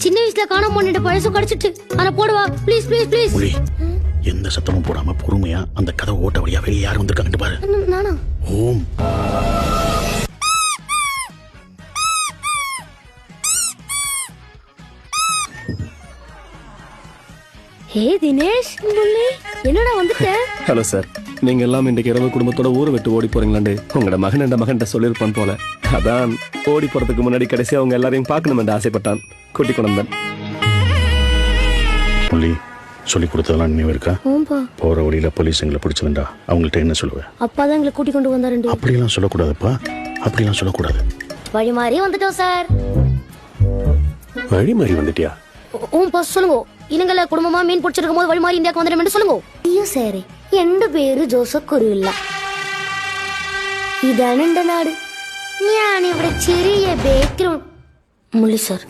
சின்ன வயசுல காணாம பண்ணிட்ட பழசு கடிச்சிட்டு அத போடுவா ப்ளீஸ் ப்ளீஸ் ப்ளீஸ். புலி எந்த சத்தமும் போடாம பொறுமையா அந்த கதவை ஓட்ட வழியா வெளியே யார் வந்திருக்காங்கன்னு பாரு. நானா? ஓம். ஹே தினேஷ், என்னடா வந்துட்ட? ஹலோ சார், நீங்க எல்லாம் இன்றைக்கு இரவு குடும்பத்தோட ஊரை விட்டு ஓடி போறீங்களாண்டு உங்களோட மகன்கிட்ட சொல்லியிருப்பான் போல. அதான் ஓடி போறதுக்கு முன்னாடி கடைசி அவங்க எல்லாரையும் பார்க்கணும் என்று ஆசைப்பட்டான். கூட்டி கொண்டேன். புலி சொல்லி கொடுத்ததெல்லாம் நினைவு இருக்கா? ஓம்பா. போற வழியில போலீஸ் எங்களை பிடிச்சிருந்தா அவங்கள்ட்ட என்ன சொல்லுவேன்? அப்பா தான் எங்களை கூட்டி கொண்டு வந்தாருண்டு. அப்படியெல்லாம் சொல்லக்கூடாதுப்பா, அப்படியெல்லாம் சொல்லக்கூடாது. வழி மாறி வந்துட்டோம் சார். வழி மாறி வந்துட்டியா? ஓம்பா சொல்லுங்க. இனங்கள குடும்பமா மீன் பிடிச்சிருக்கும் போது வழி மாறி இந்தியாவுக்கு வந்துடும் சொல்லுங்க. ஐயோ சார், எந்த பேரு ஜோசப் കുരുവില്ല. ഇതാണ് എന്റെ നാട്. ഞാൻ ഇവിടെ ചെറിയ ബേക്കറി മുള്ളി സാർ.